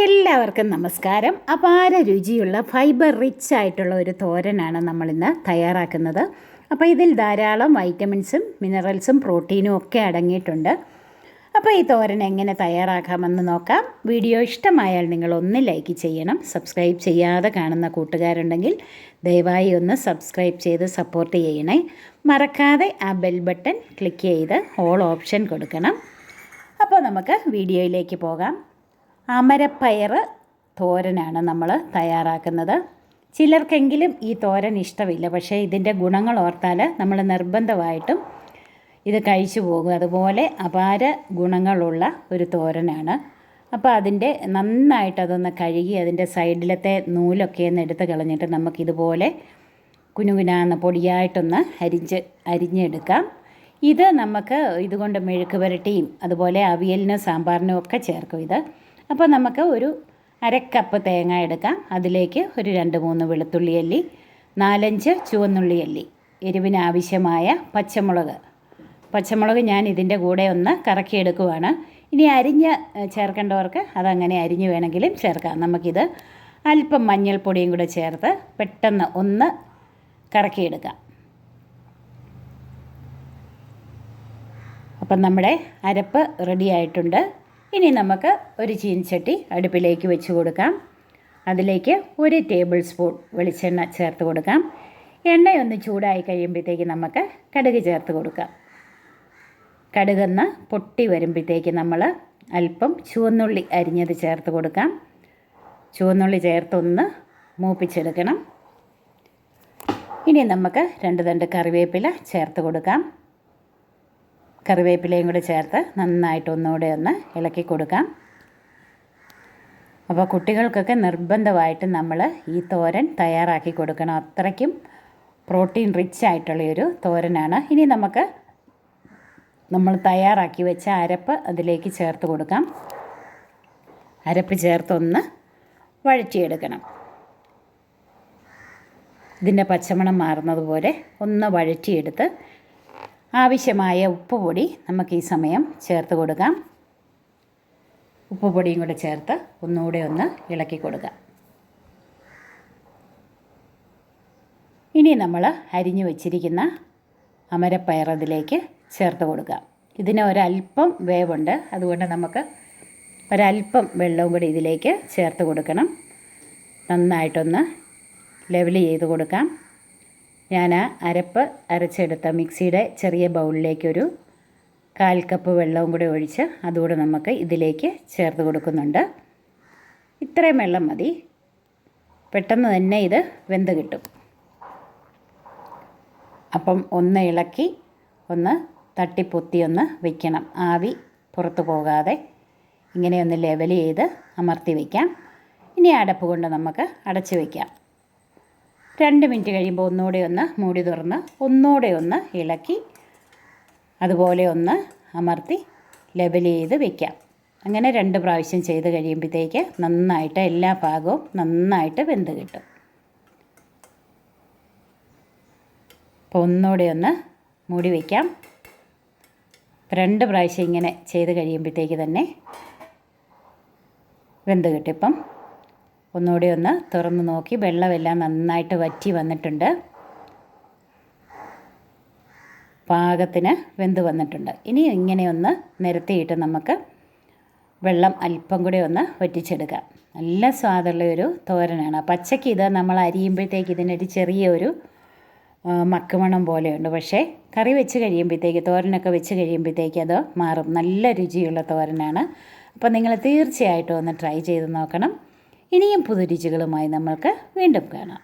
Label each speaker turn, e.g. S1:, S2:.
S1: എല്ലാവർക്കും നമസ്കാരം. അപാര രുചിയുള്ള ഫൈബർ റിച്ച് ആയിട്ടുള്ള ഒരു തോരനാണ് നമ്മളിന്ന് തയ്യാറാക്കുന്നത്. അപ്പോൾ ഇതിൽ ധാരാളം വൈറ്റമിൻസും മിനറൽസും പ്രോട്ടീനും ഒക്കെ അടങ്ങിയിട്ടുണ്ട്. അപ്പോൾ ഈ തോരൻ എങ്ങനെ തയ്യാറാക്കാമെന്ന് നോക്കാം. വീഡിയോ ഇഷ്ടമായാൽ നിങ്ങൾ ഒന്ന് ലൈക്ക് ചെയ്യണം. സബ്സ്ക്രൈബ് ചെയ്യാതെ കാണുന്ന കൂട്ടുകാരുണ്ടെങ്കിൽ ദയവായി ഒന്ന് സബ്സ്ക്രൈബ് ചെയ്ത് സപ്പോർട്ട് ചെയ്യണേ. മറക്കാതെ ആ ബെൽ ബട്ടൺ ക്ലിക്ക് ചെയ്ത് ഓൾ ഓപ്ഷൻ കൊടുക്കണം. അപ്പോൾ നമുക്ക് വീഡിയോയിലേക്ക് പോകാം. അമരപ്പയർ തോരനാണ് നമ്മൾ തയ്യാറാക്കുന്നത്. ചിലർക്കെങ്കിലും ഈ തോരൻ ഇഷ്ടമില്ല, പക്ഷേ ഇതിൻ്റെ ഗുണങ്ങൾ ഓർത്താൽ നമ്മൾ നിർബന്ധമായിട്ടും ഇത് കഴിച്ചു പോകും. അതുപോലെ അപാര ഗുണങ്ങളുള്ള ഒരു തോരനാണ്. അപ്പോൾ അതിൻ്റെ നന്നായിട്ട് അതൊന്ന് കഴുകി അതിൻ്റെ സൈഡിലത്തെ നൂലൊക്കെ ഒന്ന് എടുത്ത് കളഞ്ഞിട്ട് നമുക്കിതുപോലെ കുനുകുനാന്ന് പൊടിയായിട്ടൊന്ന് അരിഞ്ഞെടുക്കാം. ഇത് നമുക്ക് ഇതുകൊണ്ട് മെഴുക്ക് പുരട്ടിയും അതുപോലെ അവിയലിനും സാമ്പാറിനും ഒക്കെ ചേർക്കും ഇത്. അപ്പോൾ നമുക്ക് ഒരു 1/2 കപ്പ് തേങ്ങ എടുക്കാം. അതിലേക്ക് ഒരു 2-3 വെളുത്തുള്ളി അല്ലി, 4-5 ചുവന്നുള്ളി അല്ലി, എരിവിന് ആവശ്യമായ പച്ചമുളക് ഞാൻ ഇതിൻ്റെ കൂടെ ഒന്ന് കറക്കിയെടുക്കുവാണ്. ഇനി അരിഞ്ഞ് ചേർക്കേണ്ടവർക്ക് അതങ്ങനെ അരിഞ്ഞ് വേണമെങ്കിലും ചേർക്കാം. നമുക്കിത് അല്പം മഞ്ഞൾപ്പൊടിയും കൂടെ ചേർത്ത് പെട്ടെന്ന് ഒന്ന് കറക്കിയെടുക്കാം. അപ്പം നമ്മുടെ അരപ്പ് റെഡി ആയിട്ടുണ്ട്. ഇനി നമുക്ക് ഒരു ചീനച്ചട്ടി അടുപ്പിലേക്ക് വെച്ച് കൊടുക്കാം. അതിലേക്ക് 1 ടേബിൾ സ്പൂൺ വെളിച്ചെണ്ണ ചേർത്ത് കൊടുക്കാം. എണ്ണയൊന്ന് ചൂടായി കഴിയുമ്പോഴത്തേക്ക് നമുക്ക് കടുക് ചേർത്ത് കൊടുക്കാം. കടുകൊന്ന് പൊട്ടി വരുമ്പോഴത്തേക്ക് നമ്മൾ അല്പം ചുവന്നുള്ളി അരിഞ്ഞത് ചേർത്ത് കൊടുക്കാം. ചുവന്നുള്ളി ചേർത്തൊന്ന് മൂപ്പിച്ചെടുക്കണം. ഇനി നമുക്ക് 2 തണ്ട് കറിവേപ്പില ചേർത്ത് കൊടുക്കാം. കറിവേപ്പിലയും കൂടി ചേർത്ത് നന്നായിട്ട് ഒന്നുകൂടെ ഒന്ന് ഇളക്കി കൊടുക്കാം. അപ്പോൾ കുട്ടികൾക്കൊക്കെ നിർബന്ധമായിട്ട് നമ്മൾ ഈ തോരൻ തയ്യാറാക്കി കൊടുക്കണം. അത്രയ്ക്കും പ്രോട്ടീൻ റിച്ച് ആയിട്ടുള്ളൊരു തോരനാണ്. ഇനി നമുക്ക് നമ്മൾ തയ്യാറാക്കി വെച്ച അരപ്പ് അതിലേക്ക് ചേർത്ത് കൊടുക്കാം. അരപ്പ് ചേർത്തൊന്ന് വഴറ്റിയെടുക്കണം. ഇതിൻ്റെ പച്ചമണം മാറുന്നതുപോലെ ഒന്ന് വഴറ്റിയെടുത്ത് ആവശ്യമായ ഉപ്പുപൊടി നമുക്ക് ഈ സമയം ചേർത്ത് കൊടുക്കാം. ഉപ്പുപൊടിയും കൂടെ ചേർത്ത് ഒന്നുകൂടെ ഒന്ന് ഇളക്കി കൊടുക്കാം. ഇനി നമ്മൾ അരിഞ്ഞു വച്ചിരിക്കുന്ന അമരപ്പയർ അതിലേക്ക് ചേർത്ത് കൊടുക്കാം. ഇതിന് ഒരല്പം വേവുണ്ട്, അതുകൊണ്ട് നമുക്ക് ഒരല്പം വെള്ളവും കൂടി ഇതിലേക്ക് ചേർത്ത് കൊടുക്കണം. നന്നായിട്ടൊന്ന് ലെവൽ ചെയ്ത് കൊടുക്കാം. ഞാൻ അരപ്പ് അരച്ചെടുത്ത മിക്സിയുടെ ചെറിയ ബൗളിലേക്കൊരു 1/4 കപ്പ് വെള്ളവും കൂടി ഒഴിച്ച് അതുകൂടെ നമുക്ക് ഇതിലേക്ക് ചേർത്ത് കൊടുക്കുന്നുണ്ട്. ഇത്രയും വെള്ളം മതി, പെട്ടെന്ന് തന്നെ ഇത് വെന്ത് കിട്ടും. അപ്പം ഒന്ന് ഇളക്കി ഒന്ന് തട്ടിപ്പൊത്തി ഒന്ന് വയ്ക്കണം. ആവി പുറത്ത് പോകാതെ ഇങ്ങനെ ഒന്ന് ലെവൽ ചെയ്ത് അമർത്തി വയ്ക്കാം. ഇനി അടപ്പ് കൊണ്ട് നമുക്ക് അടച്ച് വയ്ക്കാം. 2 മിനിറ്റ് കഴിയുമ്പോൾ ഒന്നുകൂടെ ഒന്ന് മൂടി തുറന്ന് ഒന്നുകൂടെ ഒന്ന് ഇളക്കി അതുപോലെ ഒന്ന് അമർത്തി ലെവൽ ചെയ്ത് വയ്ക്കാം. അങ്ങനെ 2 പ്രാവശ്യം ചെയ്ത് കഴിയുമ്പോഴത്തേക്ക് നന്നായിട്ട് എല്ലാ ഭാഗവും നന്നായിട്ട് വെന്ത് കിട്ടും. അപ്പോൾ ഒന്നുകൂടെ ഒന്ന് മൂടി വയ്ക്കാം. 2 പ്രാവശ്യം ഇങ്ങനെ ചെയ്ത് കഴിയുമ്പോഴത്തേക്ക് തന്നെ വെന്ത് കിട്ടും. ഇപ്പം ഒന്നുകൂടി ഒന്ന് തുറന്ന് നോക്കി വെള്ളമെല്ലാം നന്നായിട്ട് വറ്റി വന്നിട്ടുണ്ട്. പാകത്തിന് വെന്ത് വന്നിട്ടുണ്ട്. ഇനി ഇങ്ങനെ ഒന്ന് നിരത്തിയിട്ട് നമുക്ക് വെള്ളം അല്പം കൂടി ഒന്ന് വറ്റിച്ചെടുക്കാം. നല്ല സ്വാദുള്ള ഒരു തോരനാണ്. പച്ചയ്ക്ക് ഇത് നമ്മൾ അരിയുമ്പോഴത്തേക്ക് ഇതിനൊരു ചെറിയൊരു മക്കുമണം പോലെയുണ്ട്. പക്ഷേ കറി വെച്ച് കഴിയുമ്പോഴത്തേക്ക് തോരനൊക്കെ വെച്ച് കഴിയുമ്പോഴത്തേക്ക് അത് മാറും. നല്ല രുചിയുള്ള തോരനാണ്. അപ്പോൾ നിങ്ങൾ തീർച്ചയായിട്ടും ഒന്ന് ട്രൈ ചെയ്ത് നോക്കണം. ഇനിയും പുതുരുചികളുമായി നമ്മൾക്ക് വീണ്ടും കാണാം.